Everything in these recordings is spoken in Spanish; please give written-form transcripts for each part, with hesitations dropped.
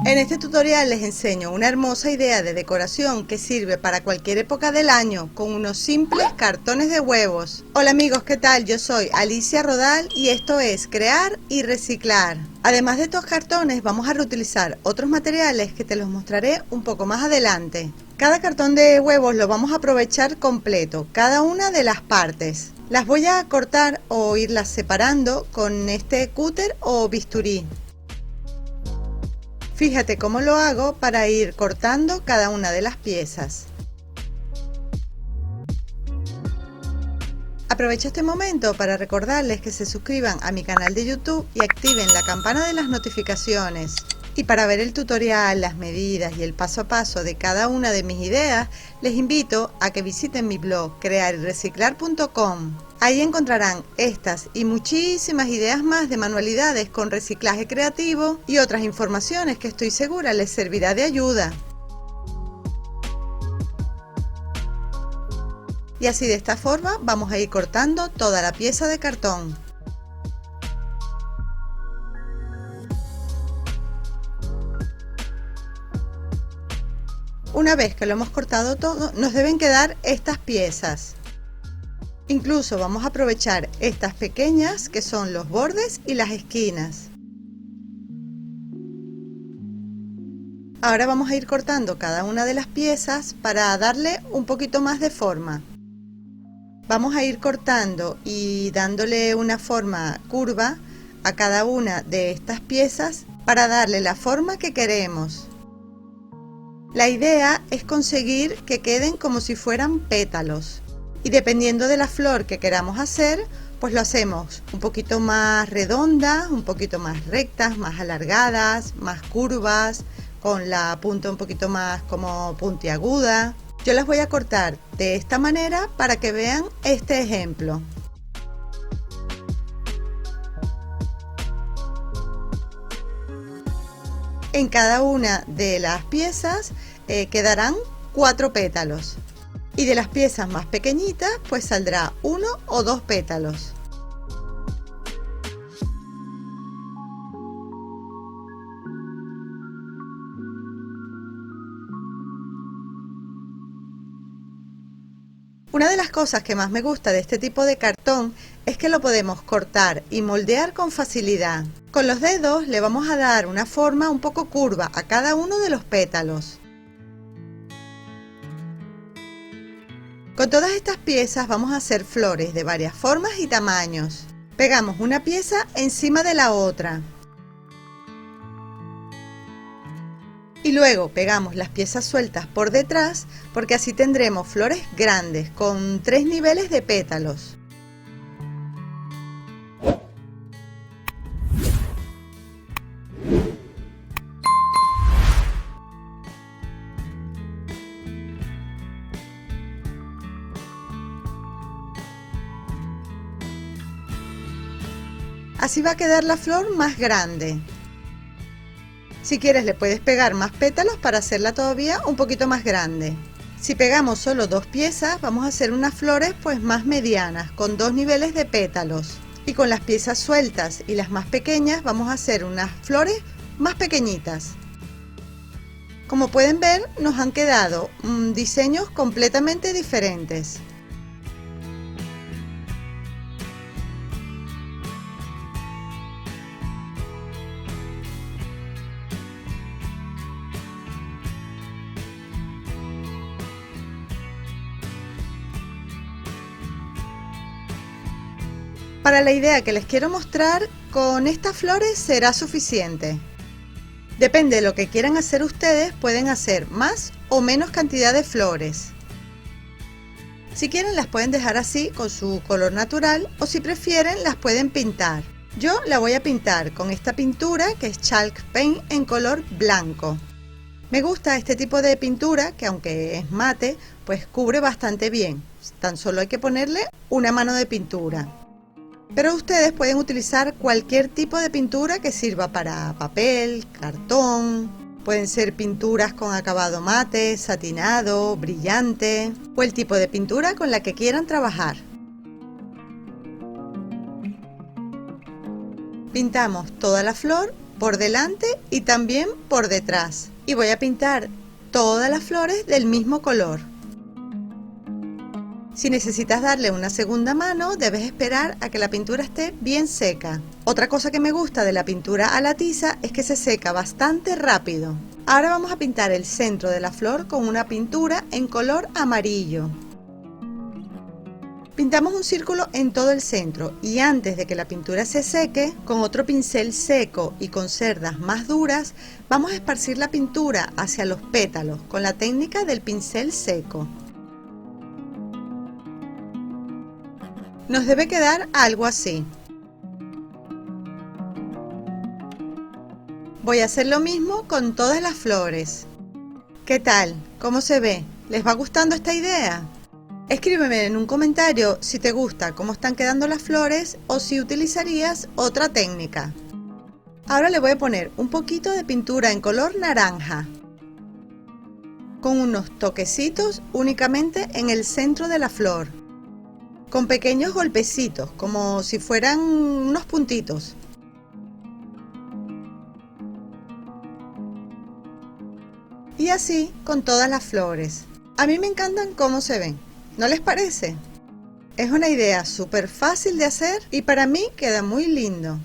En este tutorial les enseño una hermosa idea de decoración que sirve para cualquier época del año con unos simples cartones de huevos. Hola amigos, ¿qué tal? Yo soy Alicia Rodal y esto es Crear y Reciclar. Además de estos cartones vamos a reutilizar otros materiales que te los mostraré un poco más adelante. Cada cartón de huevos lo vamos a aprovechar completo, cada una de las partes. Las voy a cortar o irlas separando con este cúter o bisturí. Fíjate cómo lo hago para ir cortando cada una de las piezas. Aprovecho este momento para recordarles que se suscriban a mi canal de YouTube y activen la campana de las notificaciones. Y para ver el tutorial, las medidas y el paso a paso de cada una de mis ideas, les invito a que visiten mi blog crearyreciclar.com. Ahí encontrarán estas y muchísimas ideas más de manualidades con reciclaje creativo y otras informaciones que estoy segura les servirá de ayuda. Y así de esta forma vamos a ir cortando toda la pieza de cartón. Una vez que lo hemos cortado todo, nos deben quedar estas piezas. Incluso vamos a aprovechar estas pequeñas que son los bordes y las esquinas. Ahora vamos a ir cortando cada una de las piezas para darle un poquito más de forma. Vamos a ir cortando y dándole una forma curva a cada una de estas piezas para darle la forma que queremos. La idea es conseguir que queden como si fueran pétalos y dependiendo de la flor que queramos hacer, pues lo hacemos un poquito más redonda, un poquito más rectas, más alargadas, más curvas, con la punta un poquito más como puntiaguda. Yo las voy a cortar de esta manera para que vean este ejemplo. En cada una de las piezas quedarán 4 pétalos y de las piezas más pequeñitas pues saldrá 1 o 2 pétalos. Una de las cosas que más me gusta de este tipo de cartón es que lo podemos cortar y moldear con facilidad. Con los dedos le vamos a dar una forma un poco curva a cada uno de los pétalos. Con todas estas piezas vamos a hacer flores de varias formas y tamaños. Pegamos una pieza encima de la otra. Y luego pegamos las piezas sueltas por detrás porque así tendremos flores grandes con 3 niveles de pétalos. Así va a quedar la flor más grande. Si quieres le puedes pegar más pétalos para hacerla todavía un poquito más grande. Si pegamos solo 2 piezas vamos a hacer unas flores pues más medianas con 2 niveles de pétalos. Y con las piezas sueltas y las más pequeñas vamos a hacer unas flores más pequeñitas. Como pueden ver nos han quedado diseños completamente diferentes. Para la idea que les quiero mostrar, con estas flores será suficiente. Depende de lo que quieran hacer ustedes, pueden hacer más o menos cantidad de flores. Si quieren las pueden dejar así con su color natural o si prefieren las pueden pintar. Yo la voy a pintar con esta pintura que es Chalk Paint en color blanco. Me gusta este tipo de pintura que aunque es mate, pues cubre bastante bien. Tan solo hay que ponerle una mano de pintura. Pero ustedes pueden utilizar cualquier tipo de pintura que sirva para papel, cartón, pueden ser pinturas con acabado mate, satinado, brillante o el tipo de pintura con la que quieran trabajar. Pintamos toda la flor por delante y también por detrás. Y voy a pintar todas las flores del mismo color. Si necesitas darle una segunda mano, debes esperar a que la pintura esté bien seca. Otra cosa que me gusta de la pintura a la tiza es que se seca bastante rápido. Ahora vamos a pintar el centro de la flor con una pintura en color amarillo. Pintamos un círculo en todo el centro y antes de que la pintura se seque, con otro pincel seco y con cerdas más duras, vamos a esparcir la pintura hacia los pétalos con la técnica del pincel seco. Nos debe quedar algo así. Voy a hacer lo mismo con todas las flores. ¿Qué tal? ¿Cómo se ve? ¿Les va gustando esta idea? Escríbeme en un comentario si te gusta cómo están quedando las flores o si utilizarías otra técnica. Ahora le voy a poner un poquito de pintura en color naranja, con unos toquecitos únicamente en el centro de la flor, con pequeños golpecitos, como si fueran unos puntitos. Y así con todas las flores. A mí me encantan cómo se ven. ¿No les parece? Es una idea súper fácil de hacer y para mí queda muy lindo.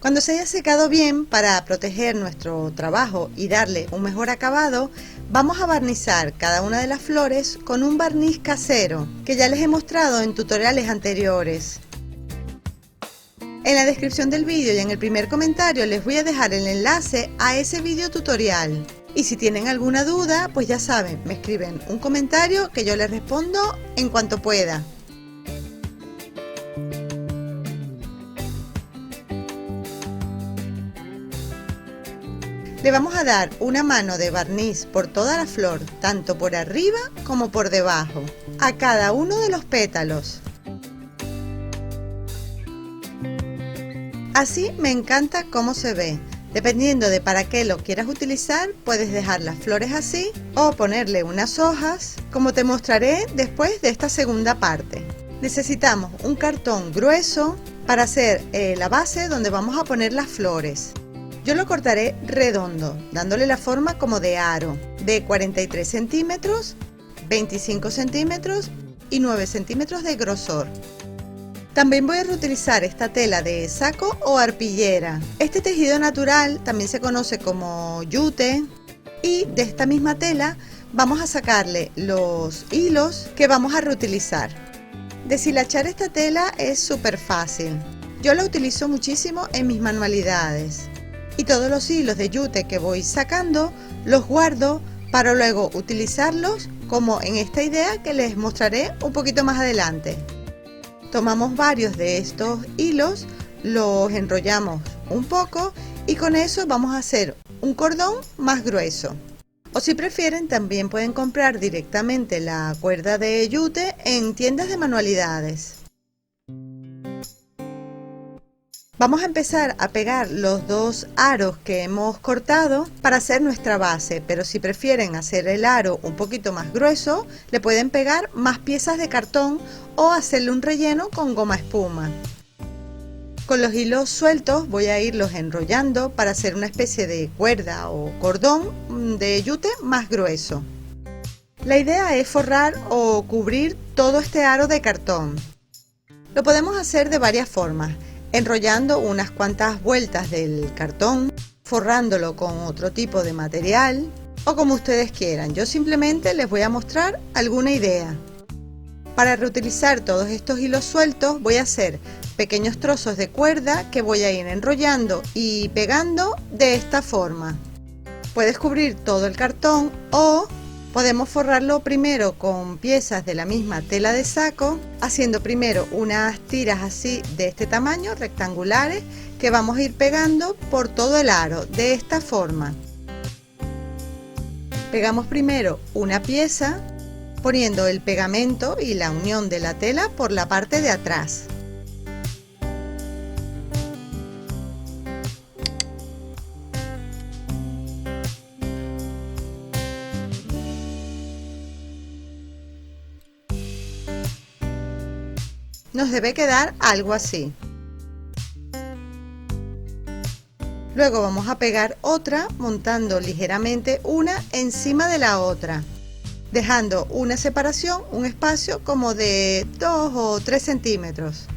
Cuando se haya secado bien, para proteger nuestro trabajo y darle un mejor acabado, vamos a barnizar cada una de las flores con un barniz casero que ya les he mostrado en tutoriales anteriores. En la descripción del vídeo y en el primer comentario les voy a dejar el enlace a ese vídeo tutorial. Y si tienen alguna duda, pues ya saben, me escriben un comentario que yo les respondo en cuanto pueda. Le vamos a dar una mano de barniz por toda la flor, tanto por arriba como por debajo, a cada uno de los pétalos. Así me encanta cómo se ve. Dependiendo de para qué lo quieras utilizar, puedes dejar las flores así o ponerle unas hojas, como te mostraré después de esta segunda parte. Necesitamos un cartón grueso para hacer la base donde vamos a poner las flores. Yo lo cortaré redondo, dándole la forma como de aro, de 43 centímetros, 25 centímetros y 9 centímetros de grosor. También voy a reutilizar esta tela de saco o arpillera. Este tejido natural también se conoce como yute y de esta misma tela vamos a sacarle los hilos que vamos a reutilizar. Deshilachar esta tela es súper fácil. Yo la utilizo muchísimo en mis manualidades y todos los hilos de yute que voy sacando los guardo para luego utilizarlos como en esta idea que les mostraré un poquito más adelante. Tomamos varios de estos hilos, los enrollamos un poco y con eso vamos a hacer un cordón más grueso. O si prefieren, también pueden comprar directamente la cuerda de yute en tiendas de manualidades. Vamos a empezar a pegar los dos aros que hemos cortado para hacer nuestra base, pero si prefieren hacer el aro un poquito más grueso, le pueden pegar más piezas de cartón o hacerle un relleno con goma espuma. Con los hilos sueltos voy a irlos enrollando para hacer una especie de cuerda o cordón de yute más grueso. La idea es forrar o cubrir todo este aro de cartón. Lo podemos hacer de varias formas. Enrollando unas cuantas vueltas del cartón, forrándolo con otro tipo de material o como ustedes quieran. Yo simplemente les voy a mostrar alguna idea. Para reutilizar todos estos hilos sueltos voy a hacer pequeños trozos de cuerda que voy a ir enrollando y pegando de esta forma. Puedes cubrir todo el cartón o podemos forrarlo primero con piezas de la misma tela de saco, haciendo primero unas tiras así de este tamaño, rectangulares, que vamos a ir pegando por todo el aro, de esta forma. Pegamos primero una pieza, poniendo el pegamento y la unión de la tela por la parte de atrás. Nos debe quedar algo así. Luego vamos a pegar otra montando ligeramente una encima de la otra, dejando una separación, un espacio como de 2 o 3 centímetros.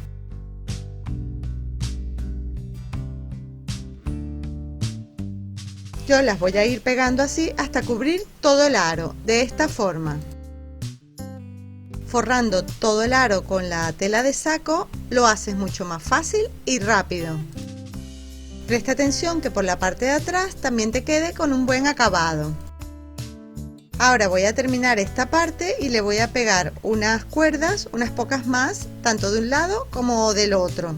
Yo las voy a ir pegando así hasta cubrir todo el aro, de esta forma. Forrando todo el aro con la tela de saco lo haces mucho más fácil y rápido. Presta atención que por la parte de atrás también te quede con un buen acabado. Ahora voy a terminar esta parte y le voy a pegar unas cuerdas, unas pocas más, tanto de un lado como del otro.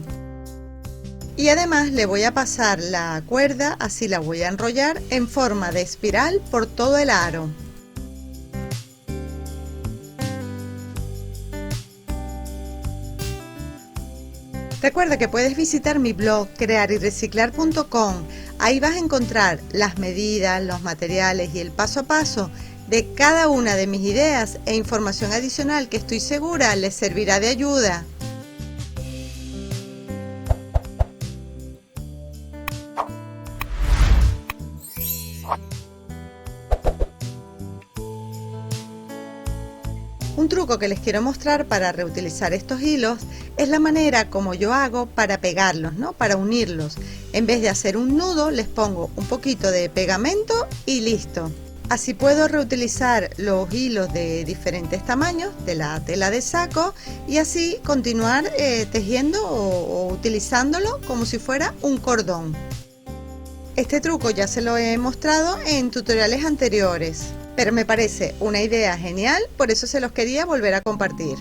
Y además le voy a pasar la cuerda, así la voy a enrollar en forma de espiral por todo el aro. Recuerda que puedes visitar mi blog crearyreciclar.com. Ahí vas a encontrar las medidas, los materiales y el paso a paso de cada una de mis ideas e información adicional que estoy segura les servirá de ayuda. Un truco que les quiero mostrar para reutilizar estos hilos es la manera como yo hago para pegarlos, ¿no? Para unirlos. En vez de hacer un nudo, les pongo un poquito de pegamento y listo. Así puedo reutilizar los hilos de diferentes tamaños de la tela de saco y así continuar tejiendo o utilizándolo como si fuera un cordón. Este truco ya se lo he mostrado en tutoriales anteriores, pero me parece una idea genial, por eso se los quería volver a compartir.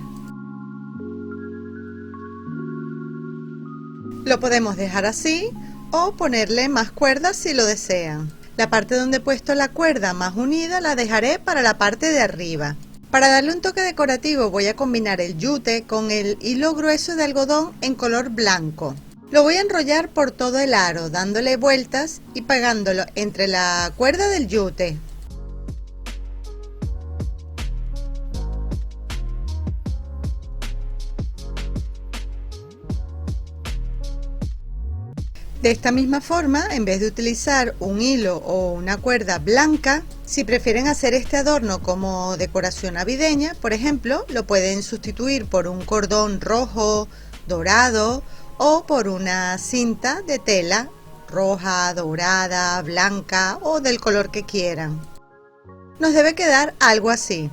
Lo podemos dejar así o ponerle más cuerdas si lo desean. La parte donde he puesto la cuerda más unida la dejaré para la parte de arriba. Para darle un toque decorativo voy a combinar el yute con el hilo grueso de algodón en color blanco. Lo voy a enrollar por todo el aro, dándole vueltas y pegándolo entre la cuerda del yute. De esta misma forma, en vez de utilizar un hilo o una cuerda blanca, si prefieren hacer este adorno como decoración navideña, por ejemplo, lo pueden sustituir por un cordón rojo, dorado o por una cinta de tela roja, dorada, blanca o del color que quieran. Nos debe quedar algo así.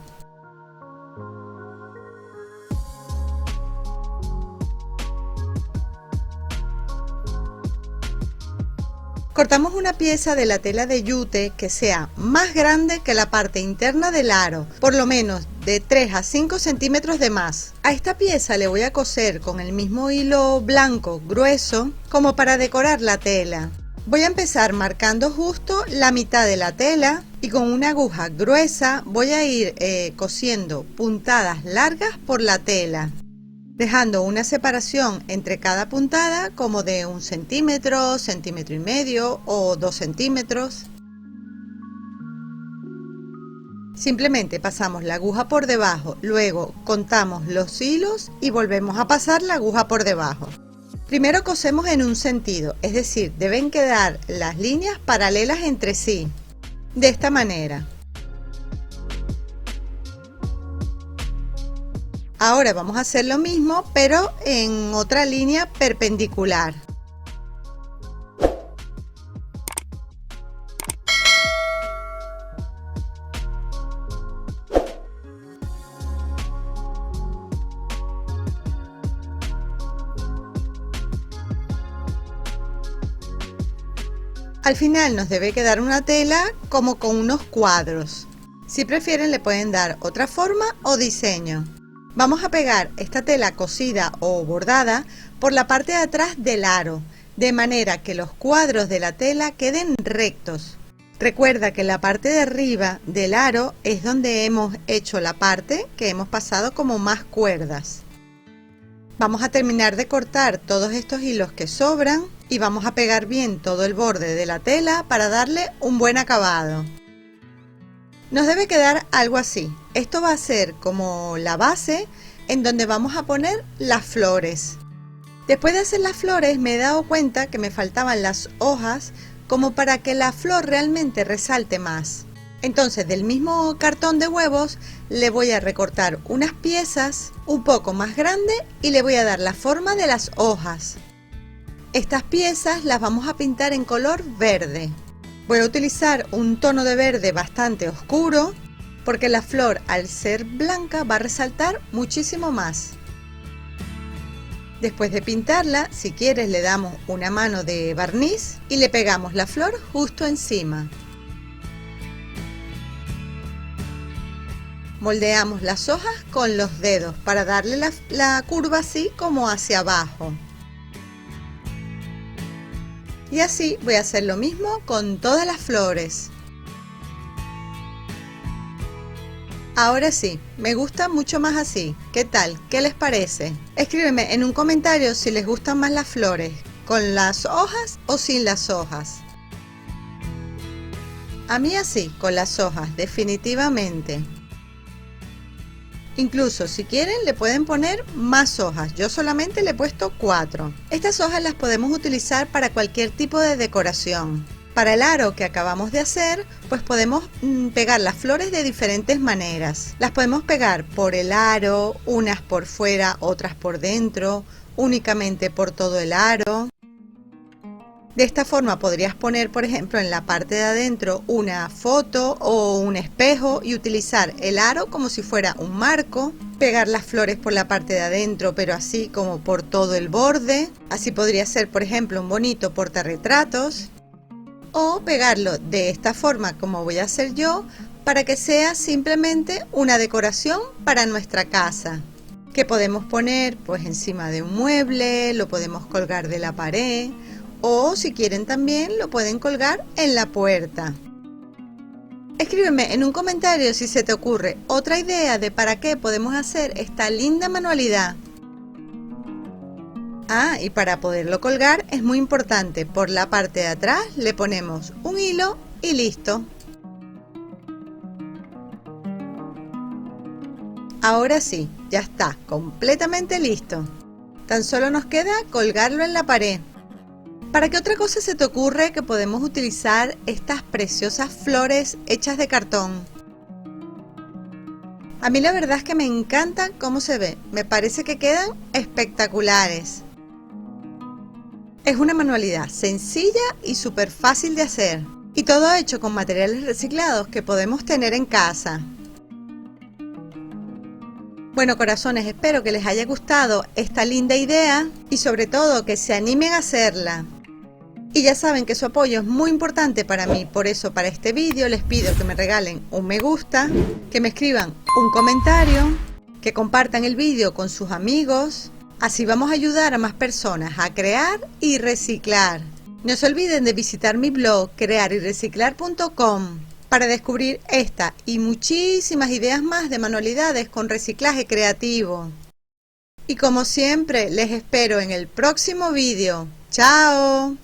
Cortamos una pieza de la tela de yute que sea más grande que la parte interna del aro, por lo menos de 3 a 5 centímetros de más. A esta pieza le voy a coser con el mismo hilo blanco grueso como para decorar la tela. Voy a empezar marcando justo la mitad de la tela y con una aguja gruesa voy a ir cosiendo puntadas largas por la tela, dejando una separación entre cada puntada como de 1 centímetro, centímetro y medio o 2 centímetros. Simplemente pasamos la aguja por debajo, luego contamos los hilos y volvemos a pasar la aguja por debajo. Primero cosemos en un sentido, es decir, deben quedar las líneas paralelas entre sí, de esta manera. Ahora vamos a hacer lo mismo, pero en otra línea perpendicular. Al final nos debe quedar una tela como con unos cuadros. Si prefieren le pueden dar otra forma o diseño. Vamos a pegar esta tela cosida o bordada por la parte de atrás del aro, de manera que los cuadros de la tela queden rectos. Recuerda que la parte de arriba del aro es donde hemos hecho la parte que hemos pasado como más cuerdas. Vamos a terminar de cortar todos estos hilos que sobran y vamos a pegar bien todo el borde de la tela para darle un buen acabado. Nos debe quedar algo así. Esto va a ser como la base en donde vamos a poner las flores. Después de hacer las flores me he dado cuenta que me faltaban las hojas como para que la flor realmente resalte más. Entonces, del mismo cartón de huevos le voy a recortar unas piezas un poco más grandes y le voy a dar la forma de las hojas. Estas piezas las vamos a pintar en color verde. Voy a utilizar un tono de verde bastante oscuro porque la flor, al ser blanca, va a resaltar muchísimo más. Después de pintarla, si quieres, le damos una mano de barniz y le pegamos la flor justo encima. Moldeamos las hojas con los dedos para darle la curva así como hacia abajo. Y así voy a hacer lo mismo con todas las flores. Ahora sí, me gusta mucho más así. ¿Qué tal? ¿Qué les parece? Escríbeme en un comentario si les gustan más las flores, con las hojas o sin las hojas. A mí así, con las hojas, definitivamente. Incluso si quieren le pueden poner más hojas, yo solamente le he puesto 4. Estas hojas las podemos utilizar para cualquier tipo de decoración. Para el aro que acabamos de hacer, pues podemos pegar las flores de diferentes maneras. Las podemos pegar por el aro, unas por fuera, otras por dentro, únicamente por todo el aro. De esta forma podrías poner, por ejemplo, en la parte de adentro una foto o un espejo y utilizar el aro como si fuera un marco. Pegar las flores por la parte de adentro, pero así como por todo el borde. Así podría ser, por ejemplo, un bonito portarretratos. O pegarlo de esta forma como voy a hacer yo para que sea simplemente una decoración para nuestra casa. Que podemos poner pues encima de un mueble, lo podemos colgar de la pared. O si quieren también lo pueden colgar en la puerta. Escríbeme en un comentario si se te ocurre otra idea de para qué podemos hacer esta linda manualidad. Ah, y para poderlo colgar es muy importante, por la parte de atrás le ponemos un hilo y listo. Ahora sí, ya está completamente listo. Tan solo nos queda colgarlo en la pared. ¿Para qué otra cosa se te ocurre que podemos utilizar estas preciosas flores hechas de cartón? A mí la verdad es que me encanta cómo se ve, me parece que quedan espectaculares. Es una manualidad sencilla y súper fácil de hacer. Y todo hecho con materiales reciclados que podemos tener en casa. Bueno, corazones, espero que les haya gustado esta linda idea y sobre todo que se animen a hacerla. Y ya saben que su apoyo es muy importante para mí, por eso para este vídeo les pido que me regalen un me gusta, que me escriban un comentario, que compartan el vídeo con sus amigos, así vamos a ayudar a más personas a crear y reciclar. No se olviden de visitar mi blog crearyreciclar.com para descubrir esta y muchísimas ideas más de manualidades con reciclaje creativo. Y como siempre, les espero en el próximo vídeo. ¡Chao!